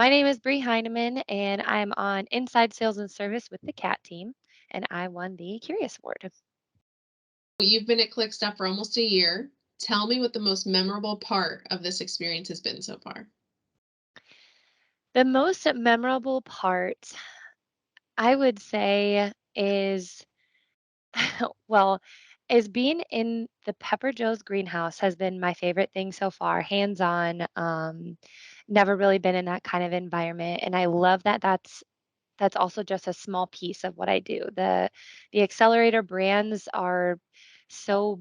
My name is Bri Heineman, and I'm on Inside Sales and Service with the CAT team, and I won the Curious Award. You've been at Clickstop for almost a year. Tell me what the most memorable part of this experience has been so far. The most memorable part, I would say, is well, is being in the Pepper Joe's greenhouse has been my favorite thing so far, hands on. Never really been in that kind of environment, and I love that that's also just a small piece of what I do. The accelerator brands are so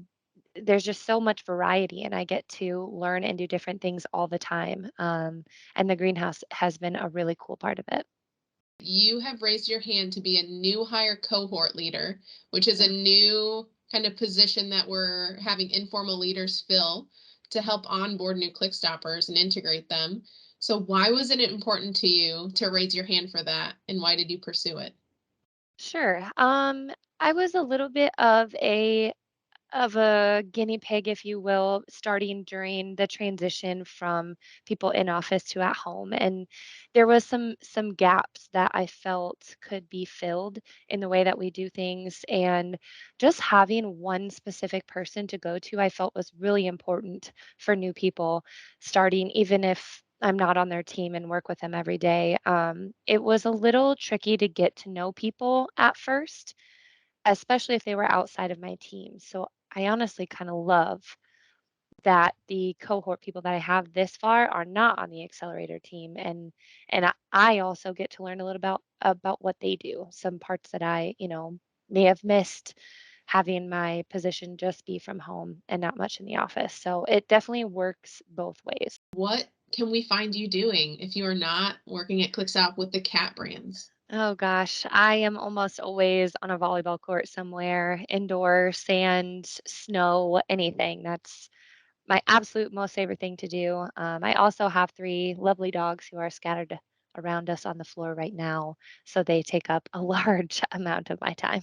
there's just so much variety and I get to learn and do different things all the time. And the greenhouse has been a really cool part of it. You have raised your hand to be a new hire cohort leader, which is a new kind of position that we're having informal leaders fill to help onboard new Clickstoppers and integrate them. So why was it important to you to raise your hand for that, and why did you pursue it? Sure. I was a little bit of a guinea pig, if you will, starting during the transition from people in office to at home. And there was some gaps that I felt could be filled in the way that we do things. And just having one specific person to go to, I felt was really important for new people starting, even if I'm not on their team and work with them every day. It was a little tricky to get to know people at first, especially if they were outside of my team. So I honestly kind of love that the cohort people that I have this far are not on the accelerator team, and I also get to learn a little about what they do. Some parts that I may have missed having my position just be from home and not much in the office. So it definitely works both ways. What can we find you doing if you are not working at ClickStop with the cat brands? Oh gosh, I am almost always on a volleyball court somewhere, indoor, sand, snow, anything. That's my absolute most favorite thing to do. I also have three lovely dogs who are scattered around us on the floor right now, so they take up a large amount of my time.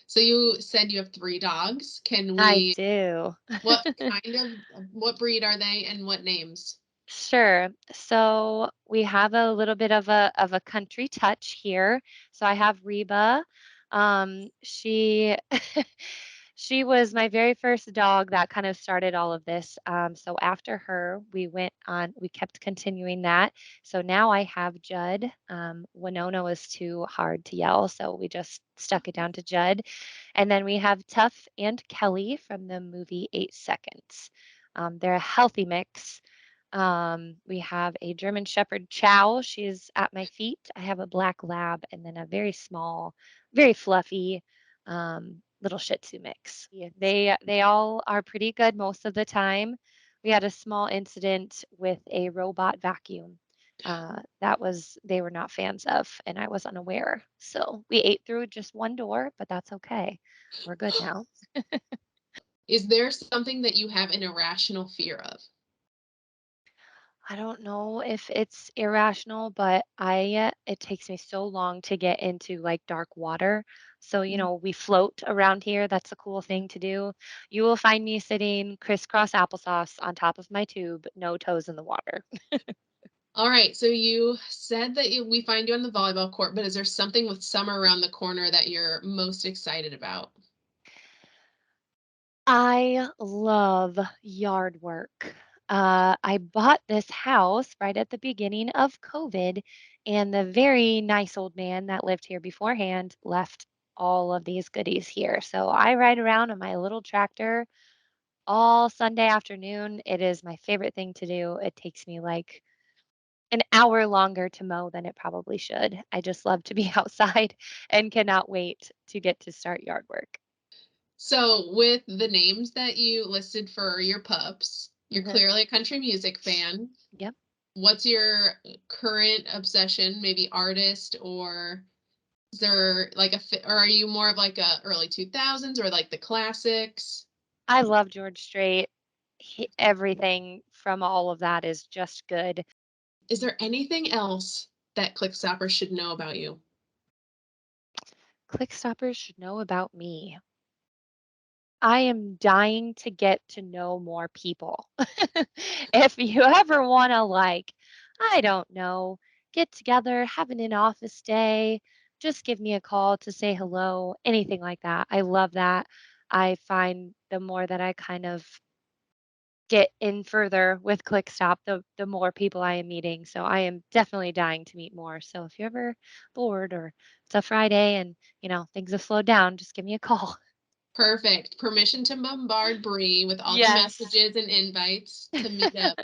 So you said you have three dogs. Can I we, do. what what breed are they and what names? Sure. So we have a little bit of a country touch here. So I have Reba. She she was my very first dog that kind of started all of this. So after her, we kept continuing that. So now I have Judd. Winona was too hard to yell, so we just stuck it down to Judd. And then we have Tough and Kelly from the movie 8 Seconds. They're a healthy mix. We have a German Shepherd Chow. She's at my feet. I have a black lab and then a very small, very fluffy little Shih Tzu mix. Yeah, they all are pretty good most of the time. We had a small incident with a robot vacuum. That was they were not fans of, and I was unaware. So we ate through just one door, but that's okay. We're good now. Is there something that you have an irrational fear of? I don't know if it's irrational, but it takes me so long to get into like dark water. So, we float around here. That's a cool thing to do. You will find me sitting crisscross applesauce on top of my tube, no toes in the water. All right, so you said that we find you on the volleyball court, but is there something with summer around the corner that you're most excited about? I love yard work. I bought this house right at the beginning of COVID, and the very nice old man that lived here beforehand left all of these goodies here. So I ride around on my little tractor all Sunday afternoon. It is my favorite thing to do. It takes me like an hour longer to mow than it probably should. I just love to be outside and cannot wait to get to start yard work. So, with the names that you listed for your pups, you're Mhm. clearly a country music fan. Yep. What's your current obsession, maybe artist, or is there like or are you more of like a early 2000s or like the classics? I love George Strait. Everything from all of that is just good. Is there anything else that Clickstoppers should know about you? Clickstoppers should know about me. I am dying to get to know more people. If you ever want to like I don't know, get together, have an in-office day, just give me a call to say hello, anything like that. I love that. I find the more that I kind of get in further with Clickstop, the more people I am meeting. So I am definitely dying to meet more. So if you're ever bored or it's a Friday and things have slowed down, just give me a call. Perfect. Permission to bombard Bree with all the Yes. messages and invites to meet up.